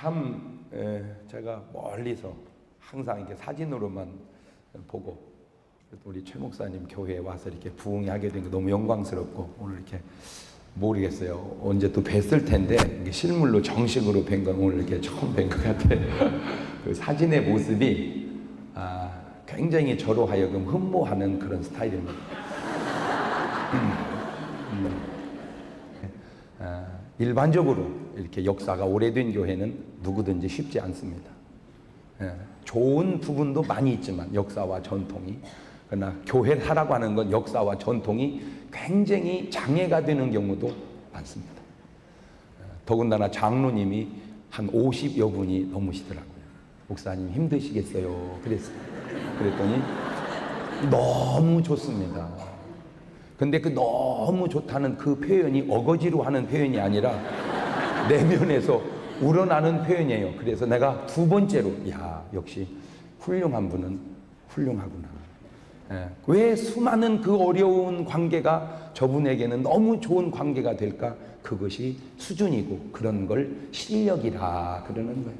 참 제가 멀리서 항상 이렇게 사진으로만 보고 우리 최 목사님 교회에 와서 이렇게 부흥하게 된 게 너무 영광스럽고 오늘 이렇게 모르겠어요. 언제 또 뵀을 텐데 이게 실물로 정식으로 뵌 건 오늘 이렇게 처음 뵌 것 같아요. 그 사진의 모습이 굉장히 저로 하여금 흠모하는 그런 스타일입니다. 일반적으로 이렇게 역사가 오래된 교회는 누구든지 쉽지 않습니다. 좋은 부분도 많이 있지만 역사와 전통이, 그러나 교회사라고 하는 건 역사와 전통이 굉장히 장애가 되는 경우도 많습니다. 더군다나 장로님이 한 50여 분이 넘으시더라고요. 목사님 힘드시겠어요? 그랬더니 너무 좋습니다. 근데 그 너무 좋다는 그 표현이 어거지로 하는 표현이 아니라 내면에서 우러나는 표현이에요. 그래서 내가 두 번째로 역시 훌륭한 분은 훌륭하구나. 왜 수많은 그 어려운 관계가 저분에게는 너무 좋은 관계가 될까? 그것이 수준이고 그런 걸 실력이라 그러는 거예요.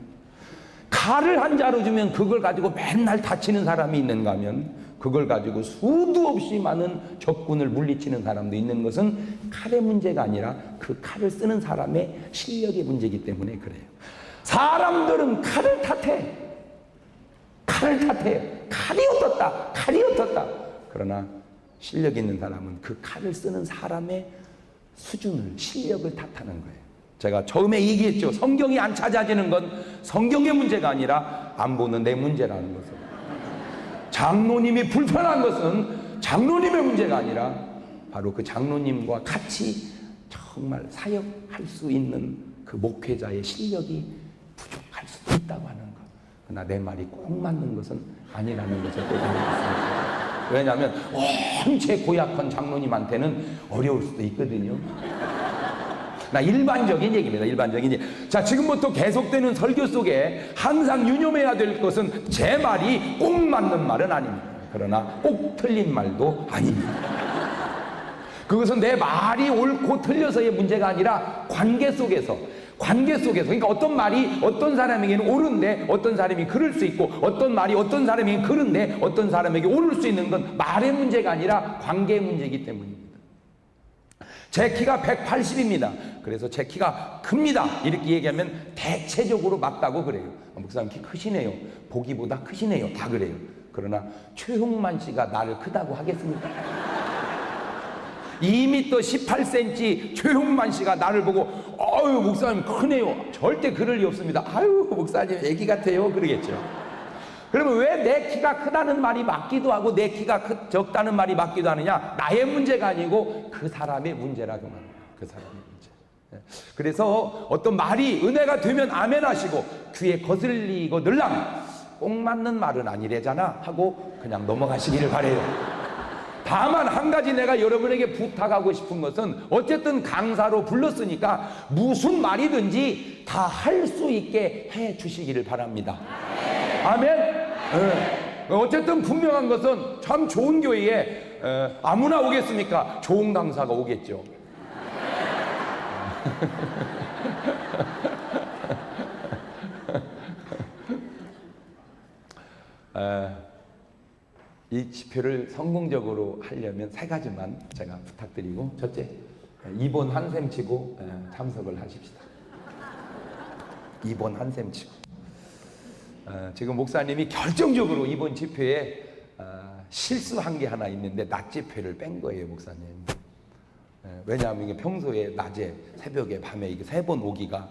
칼을 한 자루 주면 그걸 가지고 맨날 다치는 사람이 있는가 하면 그걸 가지고 수도 없이 많은 적군을 물리치는 사람도 있는 것은 칼의 문제가 아니라 그 칼을 쓰는 사람의 실력의 문제이기 때문에 그래요. 사람들은 칼을 탓해. 칼이 어떻다. 그러나 실력 있는 사람은 그 칼을 쓰는 사람의 수준을, 실력을 탓하는 거예요. 제가 처음에 얘기했죠. 성경이 안 찾아지는 건 성경의 문제가 아니라 안 보는 내 문제라는 것을. 장로님이 불편한 것은 장로님의 문제가 아니라 바로 그 장로님과 같이 정말 사역할 수 있는 그 목회자의 실력이 부족할 수도 있다고 하는 것. 그러나 내 말이 꼭 맞는 것은 아니라는 것을 꼭 알겠습니다. 왜냐하면 원체 고약한 장로님한테는 어려울 수도 있거든요. 일반적인 얘기입니다. 일반적인 얘기. 자, 지금부터 계속되는 설교 속에 항상 유념해야 될 것은 제 말이 꼭 맞는 말은 아닙니다. 그러나 꼭 틀린 말도 아닙니다. 그것은 내 말이 옳고 틀려서의 문제가 아니라 관계 속에서 그러니까 어떤 말이 어떤 사람에게는 옳은데 어떤 사람이 그럴 수 있고 어떤 말이 어떤 사람에게는 그런데 어떤 사람에게 옳을 수 있는 건 말의 문제가 아니라 관계의 문제이기 때문입니다. 제 키가 180입니다. 그래서 제 키가 큽니다. 이렇게 얘기하면 대체적으로 맞다고 그래요. 목사님 키 크시네요. 보기보다 크시네요. 다 그래요. 그러나 최홍만 씨가 나를 크다고 하겠습니까? 2m 18cm 최홍만 씨가 나를 보고 목사님 크네요. 절대 그럴 리 없습니다. 목사님 애기 같아요. 그러겠죠. 그러면 왜 내 키가 크다는 말이 맞기도 하고 내 키가 적다는 말이 맞기도 하느냐? 나의 문제가 아니고 그 사람의 문제라고 말합니다. 그 사람의 문제. 그래서 어떤 말이 은혜가 되면 아멘 하시고 귀에 거슬리고 늘랑 꼭 맞는 말은 아니래잖아 하고 그냥 넘어가시기를 바래요. 다만 한 가지 내가 여러분에게 부탁하고 싶은 것은 어쨌든 강사로 불렀으니까 무슨 말이든지 다 할 수 있게 해 주시기를 바랍니다. 아멘. 어쨌든 분명한 것은 참 좋은 교회에 아무나 오겠습니까? 좋은 강사가 오겠죠. 이 집회를 성공적으로 하려면 세 가지만 제가 부탁드리고, 첫째, 이번 한샘 치고 참석을 하십시다. 이번 한샘 치고. 지금 목사님이 결정적으로 이번 집회에 실수한 게 하나 있는데 낮 집회를 뺀 거예요, 목사님. 왜냐하면 이게 평소에 낮에, 새벽에, 밤에 이게 세 번 오기가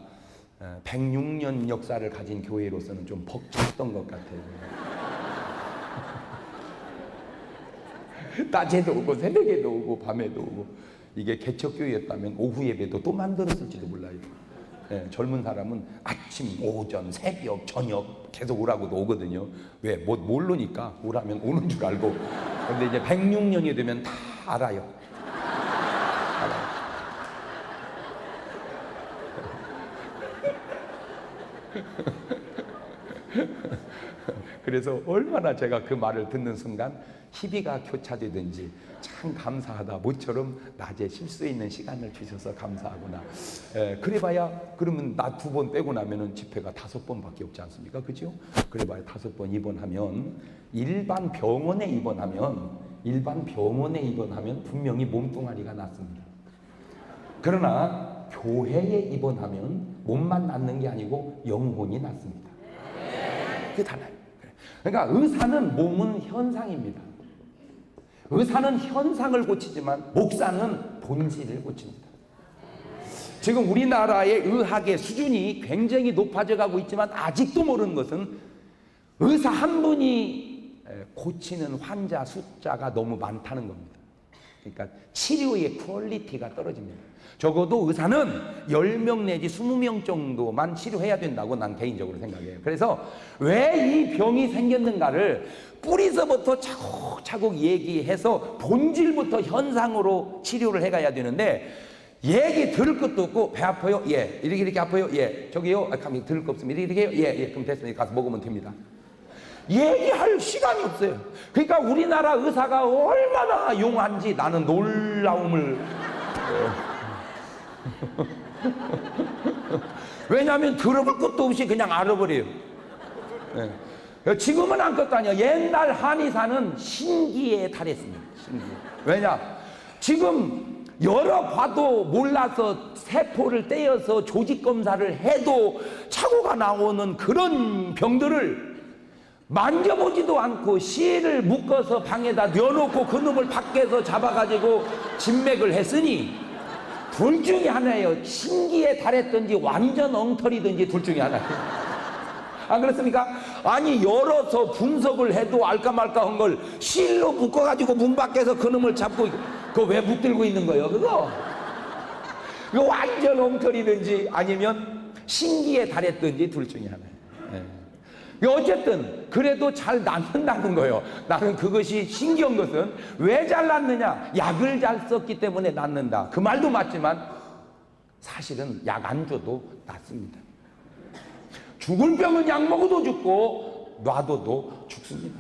106년 역사를 가진 교회로서는 좀 벅찼던 것 같아요. 낮에도 오고 새벽에도 오고 밤에도 오고. 이게 개척교회였다면 오후 예배도 또 만들었을지도 몰라요. 젊은 사람은 아침, 오전, 새벽, 저녁 계속 오라고도 오거든요. 왜? 모르니까 오라면 오는 줄 알고. 근데 이제 106년이 되면 다 알아요. 그래서 얼마나 제가 그 말을 듣는 순간 희비가 교차되든지 참 감사하다. 모처럼 낮에 쉴 수 있는 시간을 주셔서 감사하구나. 그래봐야 그러면 나 2번 빼고 나면은 집회가 5번밖에 없지 않습니까? 그죠? 그래봐야 5번 입원하면 일반 병원에 입원하면 분명히 몸뚱아리가 낫습니다. 그러나 교회에 입원하면 몸만 낫는 게 아니고 영혼이 낫습니다. 그게 달라요. 그러니까 의사는 몸은 현상입니다. 의사는 현상을 고치지만 목사는 본질을 고칩니다. 지금 우리나라의 의학의 수준이 굉장히 높아져 가고 있지만 아직도 모르는 것은 의사 한 분이 고치는 환자 숫자가 너무 많다는 겁니다. 그러니까 치료의 퀄리티가 떨어집니다. 적어도 의사는 10명 내지 20명 정도만 치료해야 된다고 난 개인적으로 생각해요. 그래서 왜 이 병이 생겼는가를 뿌리서부터 차곡차곡 얘기해서 본질부터 현상으로 치료를 해가야 되는데, 얘기 들을 것도 없고, 배 아파요? 예. 이렇게 아파요? 예. 저기요? 들을 거 없습니다. 이렇게 해요? 예. 그럼 됐습니다. 가서 먹으면 됩니다. 얘기할 시간이 없어요. 그러니까 우리나라 의사가 얼마나 용한지 나는 놀라움을 왜냐하면 들어볼 것도 없이 그냥 알아버려요. 지금은 아무것도 아니야. 옛날 한의사는 신기에 달했습니다. 신기에. 왜냐? 지금 열어봐도 몰라서 세포를 떼어서 조직 검사를 해도 착오가 나오는 그런 병들을 만져보지도 않고 실을 묶어서 방에다 넣어놓고 그놈을 밖에서 잡아가지고 진맥을 했으니 둘 중에 하나예요. 신기에 달했든지 완전 엉터리든지 둘 중에 하나예요. 안 그렇습니까? 아니 열어서 분석을 해도 알까 말까 한 걸 실로 묶어가지고 문 밖에서 그놈을 잡고 그거 왜 붙들고 있는 거예요? 그거 완전 엉터리든지 아니면 신기에 달했든지 둘 중에 하나예요. 어쨌든 그래도 잘 낫는다는 거예요. 나는 그것이 신기한 것은 왜 잘 낫느냐? 약을 잘 썼기 때문에 낫는다. 그 말도 맞지만 사실은 약 안 줘도 낫습니다. 죽을 병은 약 먹어도 죽고 놔둬도 죽습니다.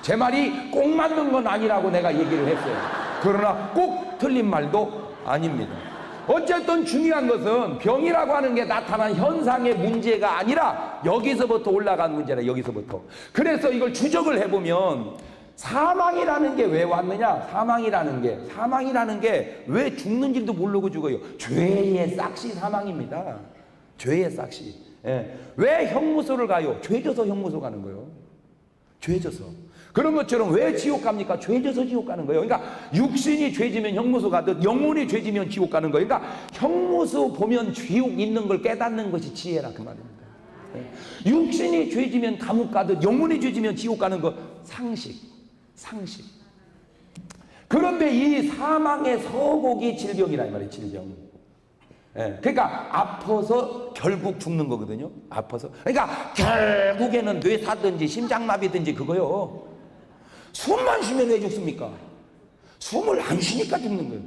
제 말이 꼭 맞는 건 아니라고 내가 얘기를 했어요. 그러나 꼭 틀린 말도 아닙니다. 어쨌든 중요한 것은 병이라고 하는 게 나타난 현상의 문제가 아니라 여기서부터 올라간 문제라. 여기서부터. 그래서 이걸 추적을 해보면 사망이라는 게 왜 왔느냐? 사망이라는 게 왜 죽는지도 모르고 죽어요. 죄의 싹시 사망입니다. 죄의 싹시. 왜 형무소를 가요? 죄져서 형무소 가는 거예요. 죄져서. 그런 것처럼 왜 지옥 갑니까? 죄져서 지옥 가는 거예요. 그러니까 육신이 죄지면 형무소 가듯 영혼이 죄지면 지옥 가는 거예요. 그러니까 형무소 보면 지옥 있는 걸 깨닫는 것이 지혜라 그 말입니다. 육신이 죄지면 감옥 가듯 영혼이 죄지면 지옥 가는 거 상식. 그런데 이 사망의 서곡이 질병이라 이 말이에요. 질병. 그러니까 아파서 결국 죽는 거거든요. 아파서. 그러니까 결국에는 뇌사든지 심장마비든지 그거요. 숨만 쉬면 왜 죽습니까? 숨을 안 쉬니까 죽는 거예요.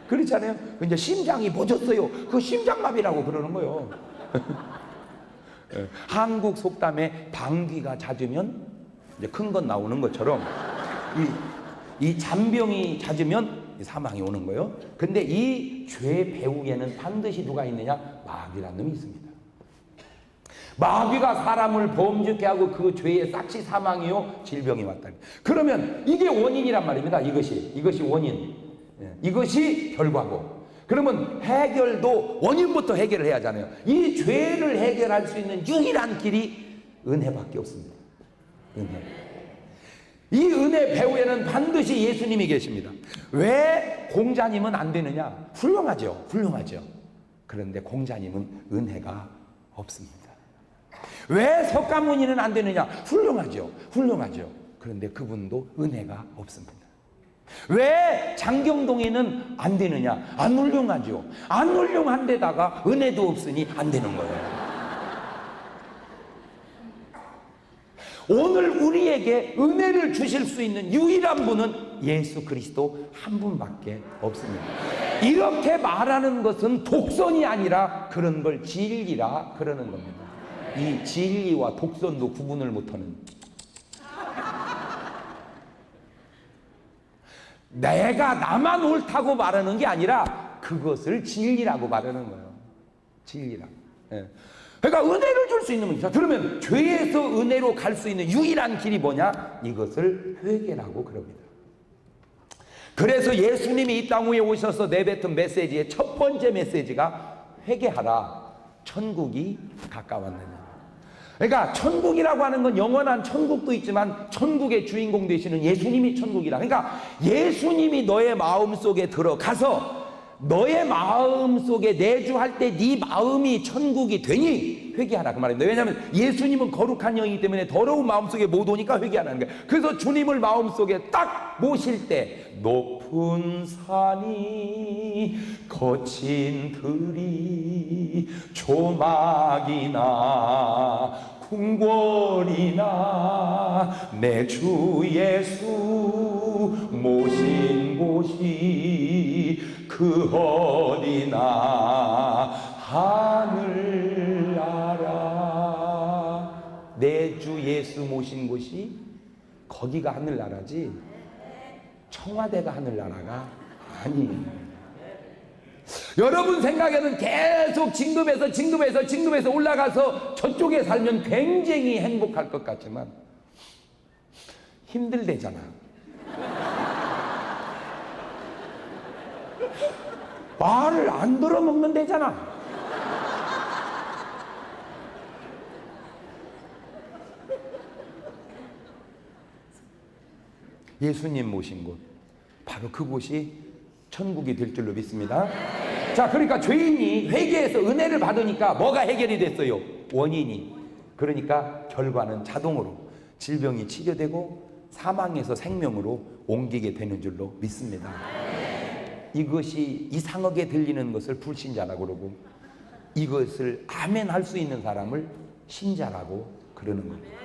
그렇지 않아요? 이제 심장이 멎었어요. 그 심장마비라고 그러는 거예요. 한국 속담에 방귀가 잦으면 이제 큰 건 나오는 것처럼 이 잔병이 잦으면 사망이 오는 거예요. 근데 이 죄 배후에는 반드시 누가 있느냐? 마귀라는 놈이 있습니다. 마귀가 사람을 범죄케 하고 그 죄의 싹시 사망이요 질병이 왔다. 그러면 이게 원인이란 말입니다. 이것이 원인, 이것이 결과고. 그러면 해결도 원인부터 해결을 해야 하잖아요. 이 죄를 해결할 수 있는 유일한 길이 은혜밖에 없습니다. 은혜. 이 은혜 배후에는 반드시 예수님이 계십니다. 왜 공자님은 안 되느냐? 훌륭하죠. 그런데 공자님은 은혜가 없습니다. 왜 석가모니는 안 되느냐? 훌륭하죠. 그런데 그분도 은혜가 없습니다. 왜 장경동이는 안 되느냐? 안 훌륭하죠. 안 훌륭한 데다가 은혜도 없으니 안 되는 거예요. 오늘 우리에게 은혜를 주실 수 있는 유일한 분은 예수 그리스도 한 분밖에 없습니다. 이렇게 말하는 것은 독선이 아니라 그런 걸 진리라 그러는 겁니다. 이 진리와 독선도 구분을 못하는. 내가 나만 옳다고 말하는 게 아니라 그것을 진리라고 말하는 거예요. 진리라고. 예. 그러니까 은혜를 줄 수 있는 분이죠. 그러면 죄에서 은혜로 갈 수 있는 유일한 길이 뭐냐? 이것을 회개라고 그럽니다. 그래서 예수님이 이 땅 위에 오셔서 내뱉은 메시지의 첫 번째 메시지가 회개하라. 천국이 가까웠느냐. 그러니까 천국이라고 하는 건 영원한 천국도 있지만 천국의 주인공 되시는 예수님이 천국이라. 그러니까 예수님이 너의 마음속에 들어가서 너의 마음속에 내주할 때 네 마음이 천국이 되니 회개하라 그 말입니다. 왜냐하면 예수님은 거룩한 영이기 때문에 더러운 마음속에 못 오니까 회개하라는 거예요. 그래서 주님을 마음속에 딱 모실 때 높은 산이 거친 들이 조막이나 궁궐이나 내 주 예수 모신 곳이 그 어디나 하늘나라. 내 주 예수 모신 곳이 거기가 하늘나라지 청와대가 하늘나라가 아니에요. 여러분 생각에는 계속 진급해서 올라가서 저쪽에 살면 굉장히 행복할 것 같지만 힘들대잖아. 말을 안 들어먹는 데잖아. 예수님 모신 곳, 바로 그곳이 천국이 될 줄로 믿습니다. 자, 그러니까 죄인이 회개해서 은혜를 받으니까 뭐가 해결이 됐어요? 원인이. 그러니까 결과는 자동으로 질병이 치료되고 사망에서 생명으로 옮기게 되는 줄로 믿습니다. 이것이 이상하게 들리는 것을 불신자라고 그러고 이것을 아멘 할 수 있는 사람을 신자라고 그러는 겁니다.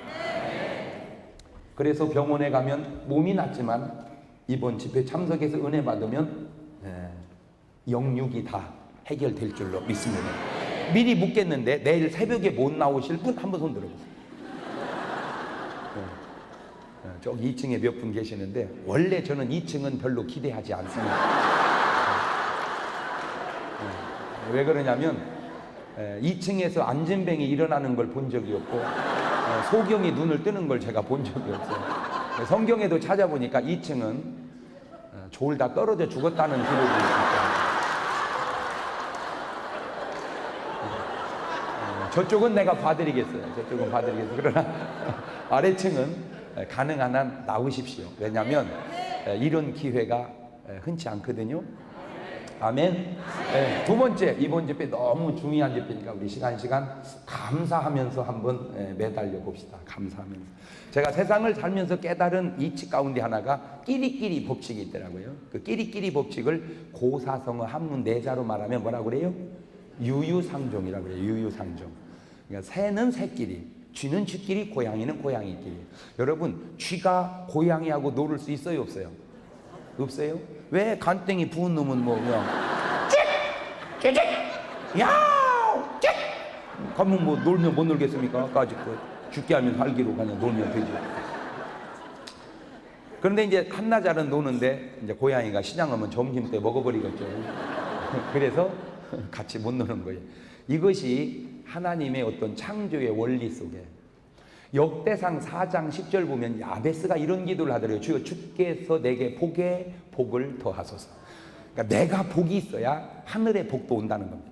그래서 병원에 가면 몸이 낫지만 이번 집회 참석해서 은혜 받으면 영육이 다 해결될 줄로 믿습니다. 미리 묻겠는데 내일 새벽에 못 나오실 분 한번 손 들어보세요. 저기 2층에 몇 분 계시는데 원래 저는 2층은 별로 기대하지 않습니다. 왜 그러냐면 2층에서 안진뱅이 일어나는 걸 본 적이 없고 소경이 눈을 뜨는 걸 제가 본 적이 없어요. 성경에도 찾아보니까 2층은 졸다 떨어져 죽었다는 기록이 있습니다. 저쪽은 내가 봐드리겠어요. 저쪽은 봐드리겠어요. 그러나 아래층은 가능한 한 나오십시오. 왜냐하면 이런 기회가 흔치 않거든요. 아멘. 네, 두 번째, 이번 집회 너무 중요한 집회니까 우리 시간 감사하면서 한번 매달려 봅시다. 감사하면서. 제가 세상을 살면서 깨달은 이치 가운데 하나가 끼리끼리 법칙이 있더라고요. 그 끼리끼리 법칙을 고사성어 한문 내자로 말하면 뭐라고 그래요? 유유상종이라고 그래요. 유유상종. 그러니까 새는 새끼리, 쥐는 쥐끼리, 고양이는 고양이끼리. 여러분, 쥐가 고양이하고 놀을 수 있어요, 없어요? 없어요? 왜 간땡이 부은 놈은 뭐 그냥 찍! 야우! 찍! 가면 뭐 놀면 못 놀겠습니까? 까짓 거 죽게 하면 살기로 그냥 놀면 되지. 그런데 이제 한나절은 노는데 이제 고양이가 시장 오면 점심 때 먹어버리겠죠. 그래서 같이 못 노는 거예요. 이것이 하나님의 어떤 창조의 원리 속에 역대상 4장 10절 보면 야베스가 이런 기도를 하더래요. 주여 주께서 내게 복에 복을 더하소서. 그러니까 내가 복이 있어야 하늘의 복도 온다는 겁니다.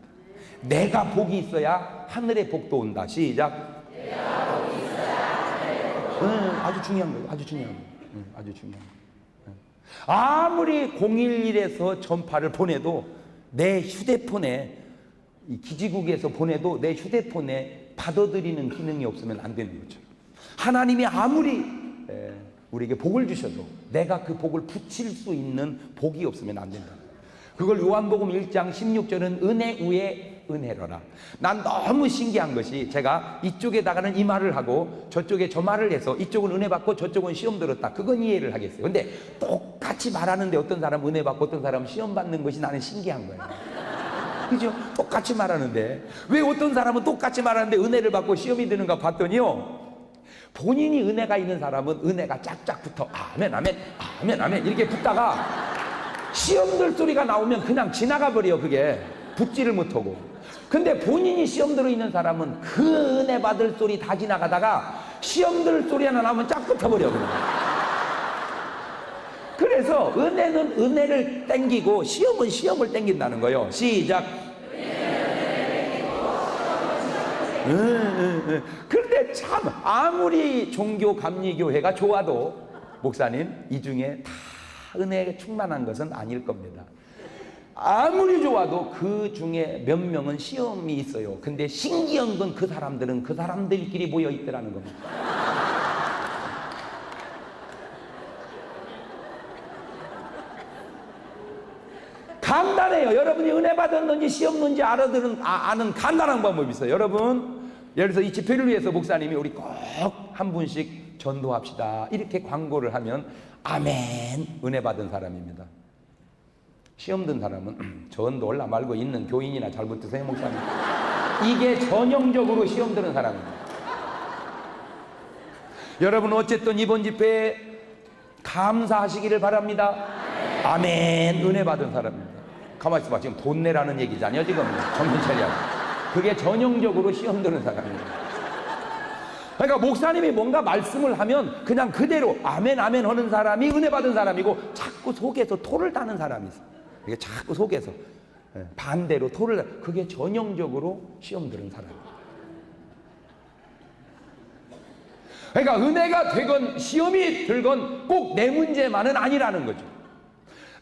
내가 복이 있어야 하늘의 복도 온다. 시작. 내가 복이 있어야 하늘의 복도 온다. 아주 중요한 거예요. 아주 중요한 거예요. 아주 중요한 거예요. 아무리 011에서 전파를 보내도 내 휴대폰에 이 기지국에서 보내도 내 휴대폰에 받아들이는 기능이 없으면 안 되는 거죠. 하나님이 아무리 우리에게 복을 주셔도 내가 그 복을 붙일 수 있는 복이 없으면 안 된다. 그걸 요한복음 1장 16절은 은혜 위에 은혜로라. 난 너무 신기한 것이 제가 이쪽에다가는 이 말을 하고 저쪽에 저 말을 해서 이쪽은 은혜 받고 저쪽은 시험 들었다. 그건 이해를 하겠어요. 근데 똑같이 말하는데 어떤 사람은 은혜 받고 어떤 사람은 시험 받는 것이 나는 신기한 거예요. 그죠? 똑같이 말하는데 왜 어떤 사람은 똑같이 말하는데 은혜를 받고 시험이 드는가 봤더니요, 본인이 은혜가 있는 사람은 은혜가 짝짝 붙어 아멘 아멘 아멘 아멘 이렇게 붙다가 시험들 소리가 나오면 그냥 지나가 버려. 그게 붙지를 못하고. 근데 본인이 시험 들어 있는 사람은 그 은혜 받을 소리 다 지나가다가 시험 들 소리 하나 나오면 쫙 붙어버려. 그냥. 그래서 은혜는 은혜를 땡기고 시험은 시험을 땡긴다는 거예요. 시작. 그런데 참 아무리 종교 감리교회가 좋아도 목사님 이 중에 다 은혜에 충만한 것은 아닐 겁니다. 아무리 좋아도 그 중에 몇 명은 시험이 있어요. 근데 신기한 건 그 사람들은 그 사람들끼리 모여 있더라는 겁니다. 간단해요. 여러분이 은혜 받았는지 시험 는지 아는 간단한 방법이 있어요. 여러분, 예를 들어서 이 집회를 위해서 목사님이 우리 꼭 한 분씩 전도합시다 이렇게 광고를 하면 아멘 은혜 받은 사람입니다. 시험 든 사람은 전도 올라 말고 있는 교인이나 잘못드세요 목사님. 이게 전형적으로 시험 드는 사람입니다. 여러분 어쨌든 이번 집회에 감사하시기를 바랍니다. 아멘 은혜 받은 사람입니다. 가만히 있어봐. 지금 돈 내라는 얘기잖아요 지금. 정신 차려. 그게 전형적으로 시험 드는 사람입니다. 그러니까 목사님이 뭔가 말씀을 하면 그냥 그대로 아멘 아멘 하는 사람이 은혜 받은 사람이고, 자꾸 속에서 토를 따는 사람이 있어요. 이게 자꾸 속에서 반대로 토를, 그게 전형적으로 시험 드는 사람이에요. 그러니까 은혜가 되건 시험이 들건 꼭 내 문제만은 아니라는 거죠.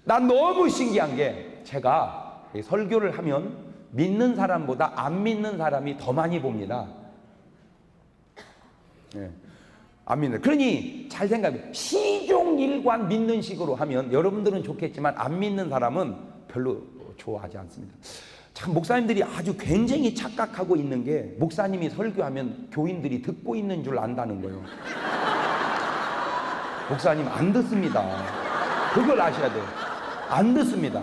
난 너무 신기한 게, 제가 설교를 하면 믿는 사람보다 안 믿는 사람이 더 많이 봅니다. 안 믿는. 그러니 잘 생각해. 시종일관 믿는 식으로 하면 여러분들은 좋겠지만 안 믿는 사람은 별로 좋아하지 않습니다. 참 목사님들이 아주 굉장히 착각하고 있는 게, 목사님이 설교하면 교인들이 듣고 있는 줄 안다는 거예요. 목사님 안 듣습니다. 그걸 아셔야 돼요. 안 듣습니다.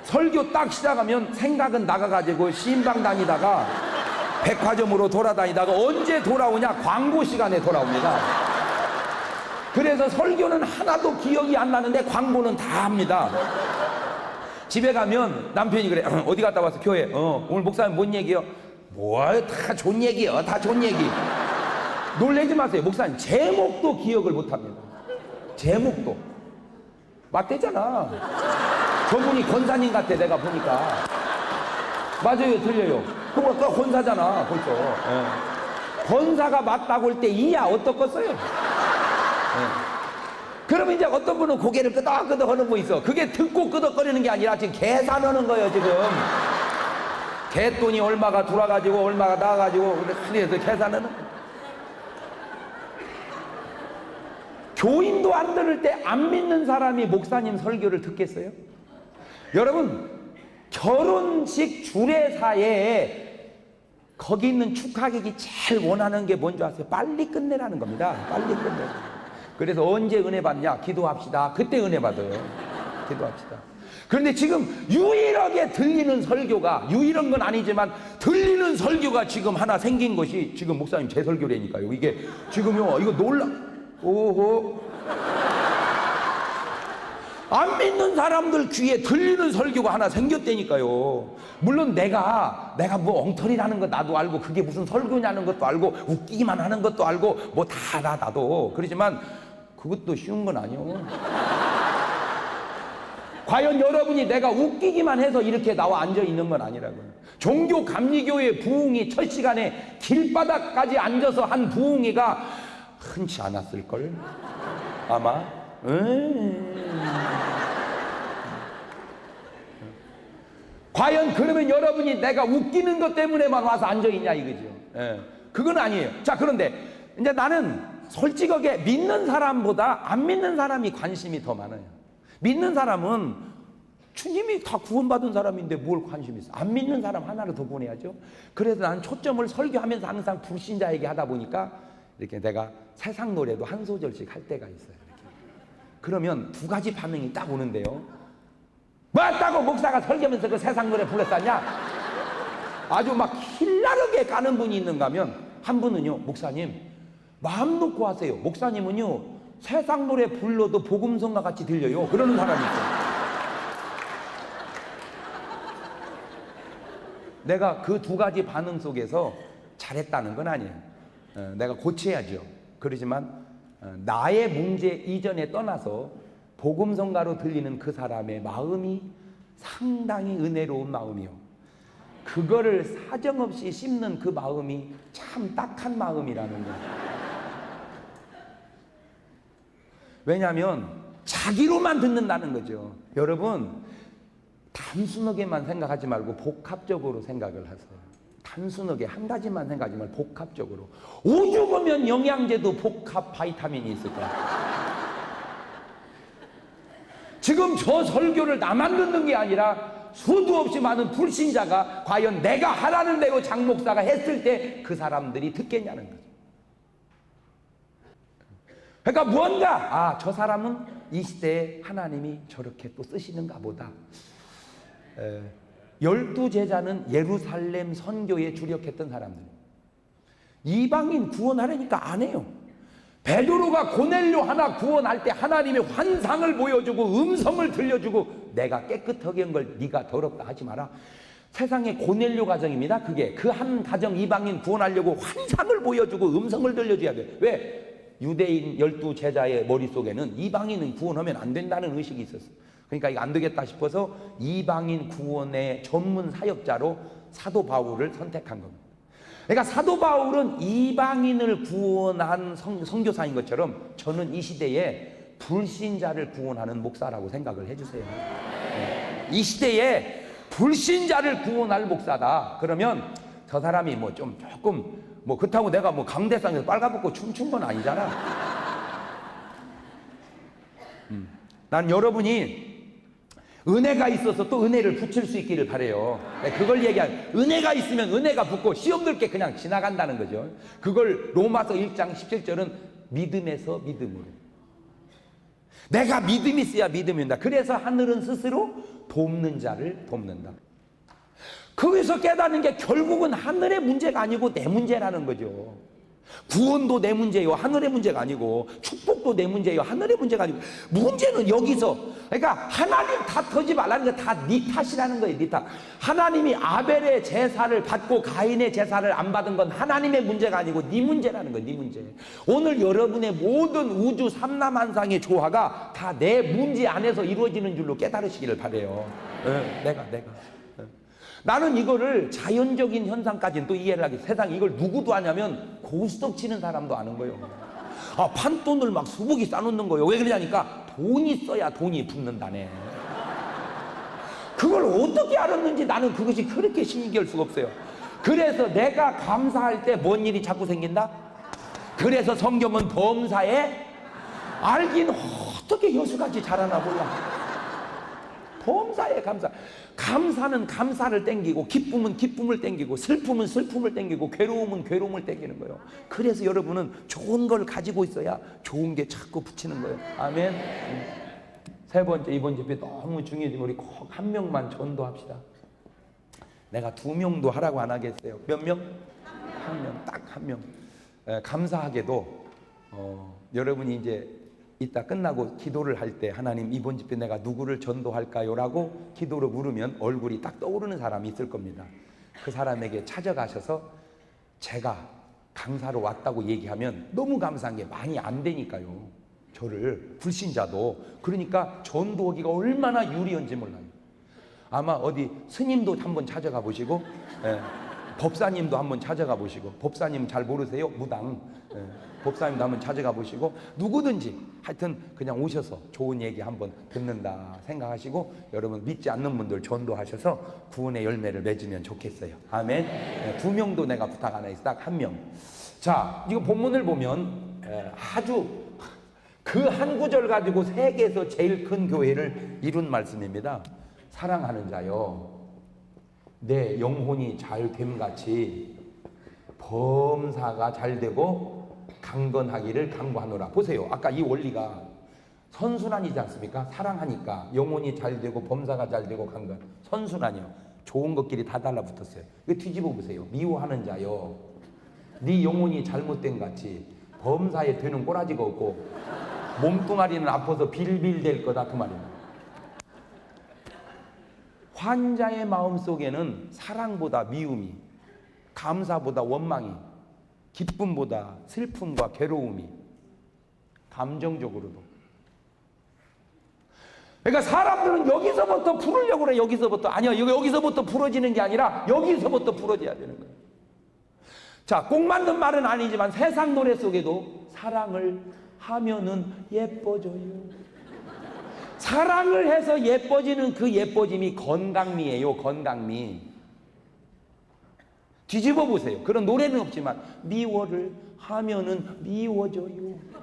설교 딱 시작하면 생각은 나가가지고 신방 다니다가 백화점으로 돌아다니다가 언제 돌아오냐? 광고 시간에 돌아옵니다. 그래서 설교는 하나도 기억이 안 나는데 광고는 다 합니다. 집에 가면 남편이 그래, 어디 갔다 와서 교회, 오늘 목사님 뭔 얘기요? 뭐 다 좋은 얘기요. 다 좋은 얘기. 놀라지 마세요. 목사님 제목도 기억을 못 합니다. 제목도. 맞대잖아. 저분이 권사님 같아 내가 보니까. 맞아요, 틀려요. 그거 권사잖아 벌써. 권사가 맞다고 할 때 이야 어떻겠어요? 그러면 이제 어떤 분은 고개를 끄덕끄덕 하는 분 있어. 그게 듣고 끄덕거리는 게 아니라 지금 계산하는 거예요 지금. 개돈이 얼마가 들어가지고 얼마가 나가가지고 그래서 계산하는 거예요. 교인도 안 들을 때 안 믿는 사람이 목사님 설교를 듣겠어요? 여러분, 결혼식 주례사에 거기 있는 축하객이 제일 원하는 게 뭔지 아세요? 빨리 끝내라는 겁니다. 빨리 끝내. 그래서 언제 은혜 받냐? 기도합시다. 그때 은혜 받아요. 기도합시다. 그런데 지금 유일하게 들리는 설교가, 유일한 건 아니지만 들리는 설교가 지금 하나 생긴 것이, 지금 목사님 제 설교라니까요. 이게 지금요, 이거 놀라. 오호. 안 믿는 사람들 귀에 들리는 설교가 하나 생겼다니까요. 물론 내가 뭐 엉터리라는 거 나도 알고, 그게 무슨 설교냐는 것도 알고, 웃기기만 하는 것도 알고, 뭐 다 알아 나도. 그러지만 그것도 쉬운 건 아니요. 과연 여러분이 내가 웃기기만 해서 이렇게 나와 앉아 있는 건 아니라고요. 종교 감리교회 부흥이 첫 시간에 길바닥까지 앉아서 한 부흥회가 흔치 않았을걸 아마. 과연 그러면 여러분이 내가 웃기는 것 때문에만 와서 앉아있냐 이거죠. 그건 아니에요. 자, 그런데 이제 나는 솔직하게 믿는 사람보다 안 믿는 사람이 관심이 더 많아요. 믿는 사람은 주님이 다 구원받은 사람인데 뭘 관심이 있어. 안 믿는 사람 하나를 더 보내야죠. 그래서 난 초점을 설교하면서 항상 불신자에게 하다 보니까 이렇게 내가 세상 노래도 한 소절씩 할 때가 있어요. 이렇게. 그러면 두 가지 반응이 딱 오는데요. 맞다고 목사가 설교하면서 그 세상 노래 불렀다냐? 아주 막 hil나르게 까는 분이 있는가 하면, 한 분은요, 목사님 마음 놓고 하세요. 목사님은요 세상 노래 불러도 복음성과 같이 들려요. 그러는 사람이 있어요. 내가 그 두 가지 반응 속에서 잘했다는 건 아니에요. 내가 고쳐야죠. 그러지만 나의 문제 이전에 떠나서 복음성가로 들리는 그 사람의 마음이 상당히 은혜로운 마음이요. 그거를 사정없이 씹는 그 마음이 참 딱한 마음이라는 거예요. 왜냐하면 자기로만 듣는다는 거죠. 여러분, 단순하게만 생각하지 말고 복합적으로 생각을 하세요. 단순하게 한 가지만 생각하지 말고 복합적으로. 우주 보면 영양제도 복합 바이타민이 있을 거야. 지금 저 설교를 나만 듣는 게 아니라 수도 없이 많은 불신자가 과연 내가 하라는 대로 장 목사가 했을 때 그 사람들이 듣겠냐는 거죠. 그러니까 무언가 저 사람은 이 시대에 하나님이 저렇게 또 쓰시는가 보다. 12제자는 예루살렘 선교에 주력했던 사람들. 이방인 구원하려니까 안 해요. 베드로가 고넬료 하나 구원할 때 하나님의 환상을 보여주고 음성을 들려주고 내가 깨끗하게 한 걸 네가 더럽다 하지 마라. 세상의 고넬료 가정입니다. 그게 그 한 가정 이방인 구원하려고 환상을 보여주고 음성을 들려줘야 돼. 왜? 유대인 12제자의 머릿속에는 이방인은 구원하면 안 된다는 의식이 있었어. 그러니까 이거 안 되겠다 싶어서 이방인 구원의 전문 사역자로 사도 바울을 선택한 겁니다. 그러니까 사도 바울은 이방인을 구원한 선교사인 것처럼 저는 이 시대에 불신자를 구원하는 목사라고 생각을 해주세요. 이 시대에 불신자를 구원할 목사다. 그러면 저 사람이 뭐 좀 조금 뭐 그렇다고 내가 뭐 강대상에서 빨가벗고 춤춘 건 아니잖아. 난 여러분이 은혜가 있어서 또 은혜를 붙일 수 있기를 바래요. 그걸 얘기하는, 은혜가 있으면 은혜가 붙고 시험 들 게 그냥 지나간다는 거죠. 그걸 로마서 1장 17절은 믿음에서 믿음으로. 내가 믿음이 있어야 믿음이다. 그래서 하늘은 스스로 돕는 자를 돕는다. 거기서 깨닫는 게 결국은 하늘의 문제가 아니고 내 문제라는 거죠. 구원도 내 문제요, 하늘의 문제가 아니고, 축복도 내 문제요, 하늘의 문제가 아니고, 문제는 여기서. 그러니까 하나님 탓하지 말라는 게 다 네 탓이라는 거예요. 네 탓. 하나님이 아벨의 제사를 받고 가인의 제사를 안 받은 건 하나님의 문제가 아니고 네 문제라는 거예요. 네 문제. 오늘 여러분의 모든 우주 삼라만상의 조화가 다 내 문제 안에서 이루어지는 줄로 깨달으시기를 바라요. 내가 나는 이거를 자연적인 현상까지는 또 이해를 하겠어. 세상 이걸 누구도 아냐면 고스톱 치는 사람도 아는 거예요. 판돈을 막 수북이 싸놓는 거예요. 왜 그러냐니까 돈이 써야 돈이 붙는다네. 그걸 어떻게 알았는지 나는 그것이 그렇게 신기할 수가 없어요. 그래서 내가 감사할 때 뭔 일이 자꾸 생긴다? 그래서 성경은 범사에 알긴 어떻게 여수같이 잘하나 몰라. 범사에 감사. 감사는 감사를 땡기고, 기쁨은 기쁨을 땡기고, 슬픔은 슬픔을 땡기고, 괴로움은 괴로움을 땡기는 거예요. 그래서 여러분은 좋은 걸 가지고 있어야 좋은 게 자꾸 붙이는 거예요. 아멘. 세 번째, 이번 집회 너무 중요해지면 우리 꼭 한 명만 전도합시다. 내가 2명도 하라고 안 하겠어요. 몇 명? 한 명, 딱 한 명. 감사하게도 여러분이 이제 이따 끝나고 기도를 할 때 하나님 이번 집회 내가 누구를 전도할까요? 라고 기도로 물으면 얼굴이 딱 떠오르는 사람이 있을 겁니다. 그 사람에게 찾아가셔서 제가 강사로 왔다고 얘기하면 너무 감사한 게 많이 안 되니까요. 저를 불신자도. 그러니까 전도하기가 얼마나 유리한지 몰라요. 아마 어디 스님도 한번 찾아가 보시고 법사님도 한번 찾아가 보시고, 법사님 잘 모르세요? 무당. 법사님도 한번 찾아가 보시고, 누구든지 하여튼 그냥 오셔서 좋은 얘기 한번 듣는다 생각하시고, 여러분 믿지 않는 분들 전도하셔서 구원의 열매를 맺으면 좋겠어요. 아멘. 2명도 내가 부탁 안 해서 딱 1명. 자, 이거 본문을 보면 아주 그 한 구절 가지고 세계에서 제일 큰 교회를 이룬 말씀입니다. 사랑하는 자여, 내 영혼이 잘 됨같이 범사가 잘 되고 강건하기를 간구하노라. 보세요. 아까 이 원리가 선순환이지 않습니까? 사랑하니까 영혼이 잘 되고 범사가 잘 되고 강건. 선순환이요. 좋은 것끼리 다 달라붙었어요. 이거 뒤집어 보세요. 미워하는 자여, 네 영혼이 잘못된 같이 범사에 되는 꼬라지가 없고 몸뚱아리는 아파서 빌빌댈 거다 그 말입니다. 환자의 마음속에는 사랑보다 미움이, 감사보다 원망이, 기쁨보다 슬픔과 괴로움이, 감정적으로도. 그러니까 사람들은 여기서부터 풀으려고 그래. 여기서부터. 아니요, 여기서부터 풀어지는 게 아니라 여기서부터 풀어져야 되는 거예요. 자, 꼭 맞는 말은 아니지만 세상 노래 속에도 사랑을 하면은 예뻐져요. 사랑을 해서 예뻐지는 그 예뻐짐이 건강미예요. 건강미. 뒤집어 보세요. 그런 노래는 없지만 미워를 하면은 미워져요.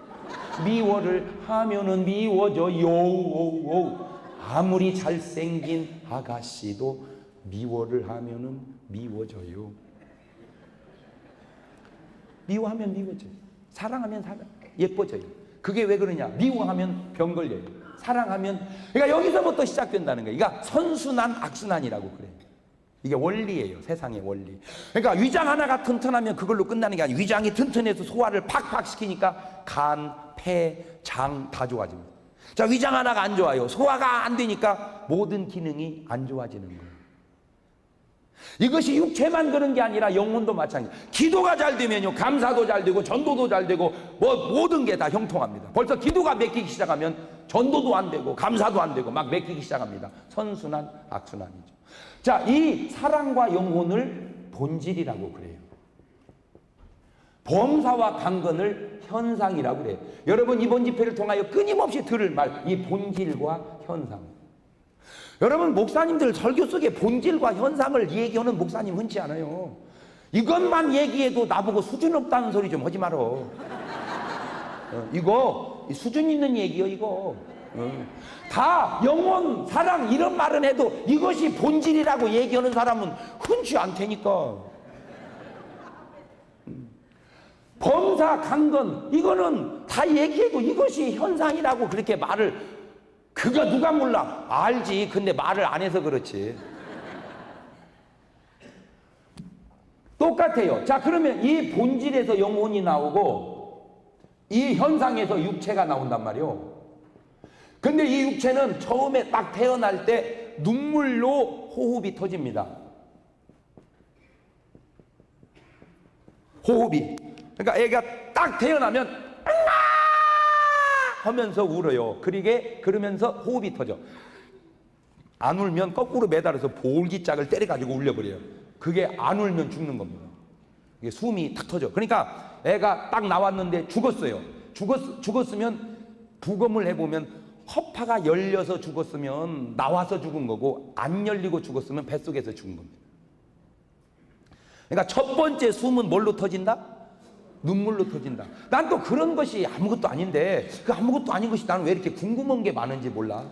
미워를 하면은 미워져요. 아무리 잘생긴 아가씨도 미워를 하면은 미워져요. 미워하면 미워져요. 사랑하면 예뻐져요. 그게 왜 그러냐? 미워하면 병 걸려요. 사랑하면, 그러니까 여기서부터 시작된다는 거예요. 그러니까 선순환, 악순환이라고 그래요. 이게 원리예요. 세상의 원리. 그러니까 위장 하나가 튼튼하면 그걸로 끝나는 게 아니에요. 위장이 튼튼해서 소화를 팍팍 시키니까 간, 폐, 장 다 좋아집니다. 자, 위장 하나가 안 좋아요. 소화가 안 되니까 모든 기능이 안 좋아지는 거예요. 이것이 육체만 그런 게 아니라 영혼도 마찬가지. 기도가 잘 되면요, 감사도 잘 되고 전도도 잘 되고 모든 게 다 형통합니다. 벌써 기도가 맥히기 시작하면 전도도 안 되고 감사도 안 되고 막 맥히기 시작합니다. 선순환, 악순환이죠. 자, 이 사랑과 영혼을 본질이라고 그래요. 범사와 강건을 현상이라고 그래요. 여러분, 이번 집회를 통하여 끊임없이 들을 말, 이 본질과 현상. 여러분, 목사님들 설교 속에 본질과 현상을 얘기하는 목사님 흔치 않아요. 이것만 얘기해도 나보고 수준 없다는 소리 좀 하지 말어. 이거 수준 있는 얘기요, 이거. 다 영혼, 사랑 이런 말은 해도 이것이 본질이라고 얘기하는 사람은 흔치 않다니까. 범사, 강건 이거는 다 얘기해도 이것이 현상이라고 그렇게 말을, 그거 누가 몰라? 알지. 근데 말을 안 해서 그렇지. 똑같아요. 자, 그러면 이 본질에서 영혼이 나오고 이 현상에서 육체가 나온단 말이요. 근데 이 육체는 처음에 딱 태어날 때 눈물로 호흡이 터집니다. 호흡이. 그러니까 애가 딱 태어나면 하면서 울어요. 그러면서 호흡이 터져. 안 울면 거꾸로 매달아서 볼기짝을 때려가지고 울려버려요. 그게 안 울면 죽는 겁니다. 이게 숨이 탁 터져. 그러니까 애가 딱 나왔는데 죽었어요. 죽었으면 부검을 해보면 허파가 열려서 죽었으면 나와서 죽은 거고, 안 열리고 죽었으면 뱃속에서 죽은 겁니다. 그러니까 첫 번째 숨은 뭘로 터진다? 눈물로 터진다. 난 또 그런 것이 아무것도 아닌데, 그 아무것도 아닌 것이 나는 왜 이렇게 궁금한 게 많은지 몰라.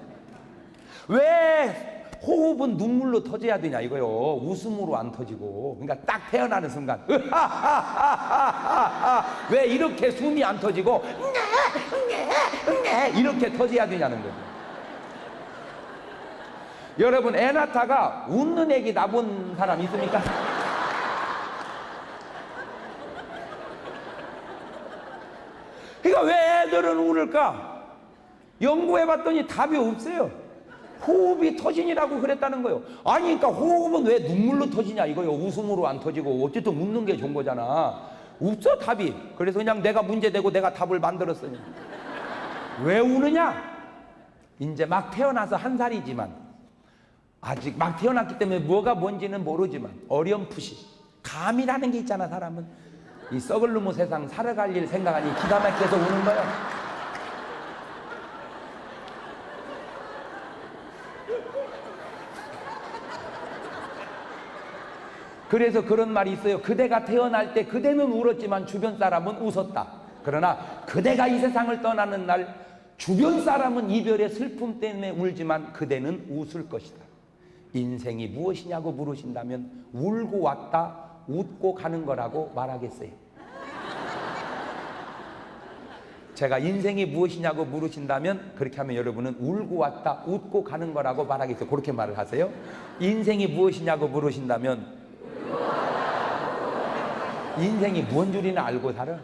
왜 호흡은 눈물로 터져야 되냐 이거요. 웃음으로 안 터지고. 그러니까 딱 태어나는 순간 왜 이렇게 숨이 안 터지고 이렇게 터져야 되냐는 거죠. 여러분, 애 낳다가 웃는 애기 낳은 사람 있습니까? 그러니까 왜 애들은 울을까? 연구해봤더니 답이 없어요. 호흡이 터지니라고 그랬다는 거예요. 아니, 그러니까 호흡은 왜 눈물로 터지냐 이거요. 웃음으로 안 터지고. 어쨌든 웃는 게 좋은 거잖아. 없어, 답이. 그래서 그냥 내가 문제되고 내가 답을 만들었으니. 왜 우느냐? 이제 막 태어나서 1살이지만, 아직 막 태어났기 때문에 뭐가 뭔지는 모르지만 어렴풋이 감이라는 게 있잖아. 사람은 이 썩을 놈의 세상 살아갈 일 생각하니 기가 막혀서 우는 거야. 그래서 그런 말이 있어요. 그대가 태어날 때 그대는 울었지만 주변 사람은 웃었다. 그러나 그대가 이 세상을 떠나는 날 주변 사람은 이별의 슬픔 때문에 울지만 그대는 웃을 것이다. 인생이 무엇이냐고 물으신다면 울고 왔다, 웃고 가는 거라고 말하겠어요. 제가 인생이 무엇이냐고 물으신다면 그렇게 하면 여러분은 울고 왔다, 웃고 가는 거라고 말하겠어요. 그렇게 말을 하세요. 인생이 무엇이냐고 물으신다면 인생이 뭔 줄이나 알고 살아?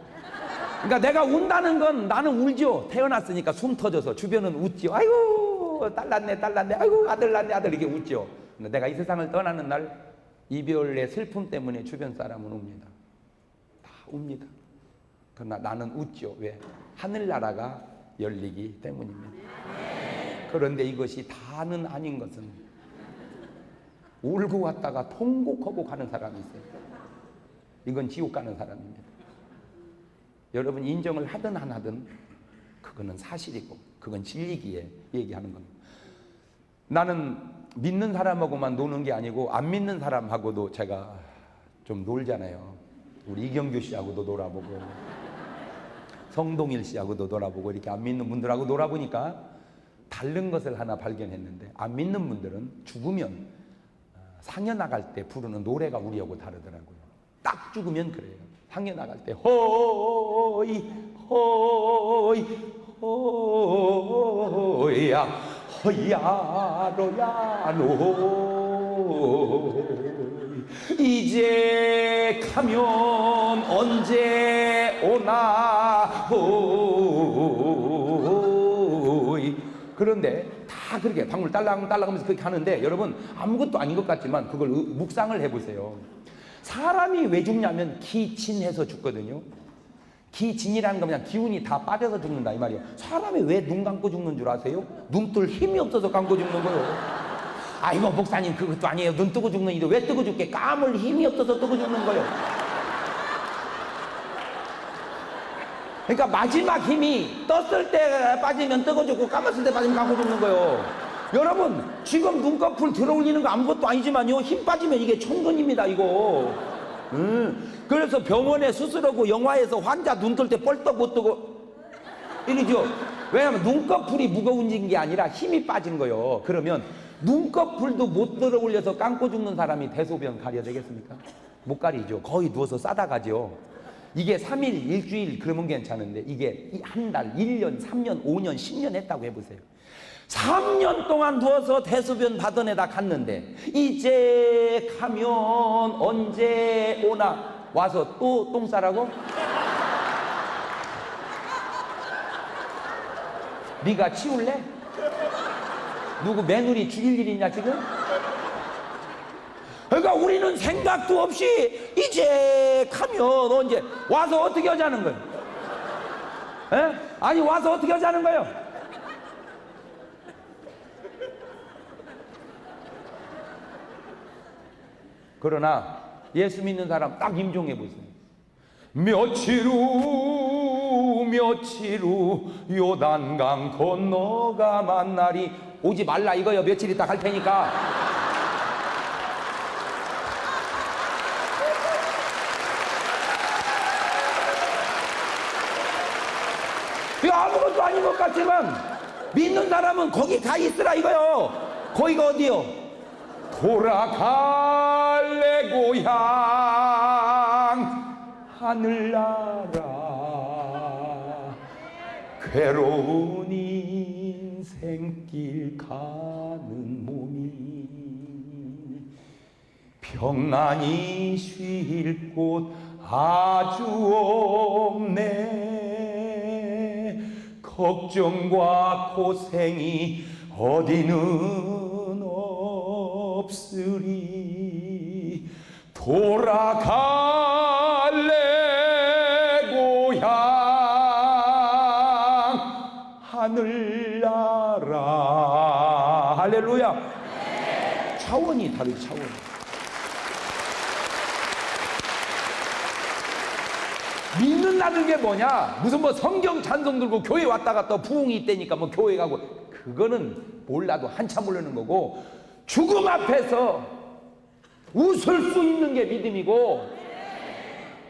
그러니까 내가 운다는 건 나는 울죠. 태어났으니까 숨 터져서 주변은 웃죠. 아이고 딸 낳네 딸 낳네 아이고 아들 낳네 아들 이렇게 웃죠. 근데 내가 이 세상을 떠나는 날 이별의 슬픔 때문에 주변 사람은 웁니다. 다 웁니다. 그러나 나는 웃죠. 왜? 하늘나라가 열리기 때문입니다. 그런데 이것이 다는 아닌 것은 울고 왔다가 통곡하고 가는 사람이 있어요. 이건 지옥 가는 사람입니다. 여러분 인정을 하든 안 하든 그거는 사실이고 그건 진리기에 얘기하는 겁니다. 나는 믿는 사람하고만 노는 게 아니고 안 믿는 사람하고도 제가 좀 놀잖아요. 우리 이경규 씨하고도 놀아보고 성동일 씨하고도 놀아보고 이렇게 안 믿는 분들하고 놀아보니까 다른 것을 하나 발견했는데 안 믿는 분들은 죽으면 상여 나갈 때 부르는 노래가 우리하고 다르더라고요. 딱 죽으면 그래요. 상여 나갈 때 호이 호이 호야 허야로야 노 이제 가면 언제 오나 호이. 그런데 다 그렇게 방울 딸랑딸랑 하면서 그렇게 하는데 여러분 아무것도 아닌 것 같지만 그걸 묵상을 해보세요. 사람이 왜 죽냐면 기진해서 죽거든요. 기진이라는 건 그냥 기운이 다 빠져서 죽는다 이 말이에요. 사람이 왜 눈 감고 죽는 줄 아세요? 눈 뜰 힘이 없어서 감고 죽는 거예요. 아이고 목사님 그것도 아니에요. 눈 뜨고 죽는 일도 왜 뜨고 죽게? 감을 힘이 없어서 뜨고 죽는 거예요. 그러니까 마지막 힘이 떴을 때 빠지면 뜨고 죽고 감았을 때 빠지면 감고 죽는 거예요. 여러분 지금 눈꺼풀 들어 올리는 거 아무것도 아니지만요 힘 빠지면 이게 천근입니다 이거. 그래서 병원에 수술하고 영화에서 환자 눈 뜰 때 뻘떡 못 뜨고 이러죠. 왜냐면 눈꺼풀이 무거워진 게 아니라 힘이 빠진 거예요. 그러면 눈꺼풀도 못 들어 올려서 감고 죽는 사람이 대소변 가려 되겠습니까? 못 가리죠. 거의 누워서 싸다 가죠. 이게 3일 일주일 그러면 괜찮은데 이게 한 달 1년 3년 5년 10년 했다고 해보세요. 3년 동안 누워서 대소변 받아내다 갔는데 이제 가면 언제 오나 와서 또 똥 싸라고? 네가 치울래? 누구 며느리 죽일 일 있냐 지금? 그러니까 우리는 생각도 없이 이제 가면 언제 와서 어떻게 하자는 거예요? 에? 아니 와서 어떻게 하자는 거예요? 그러나 예수 믿는 사람 딱 임종해 보세요. 며칠 후 요단강 건너가 만나리. 오지 말라 이거요. 며칠 있다 갈 테니까. 이거 아무것도 아닌 것 같지만 믿는 사람은 거기 가 있으라 이거요. 거기가 어디요? 돌아갈래 고향 하늘나라 괴로운 인생길 가는 몸이 평안히 쉴 곳 아주 없네. 걱정과 고생이 어디는 없으리. 돌아갈래 고향 하늘나라. 할렐루야. 차원이 다르지. 차원이. 믿는다는 게 뭐냐? 무슨 뭐 성경 찬송 들고 교회 왔다 갔다 부흥이 있다니까 뭐 교회 가고, 그거는 몰라도 한참 모르는 거고, 죽음 앞에서 웃을 수 있는 게 믿음이고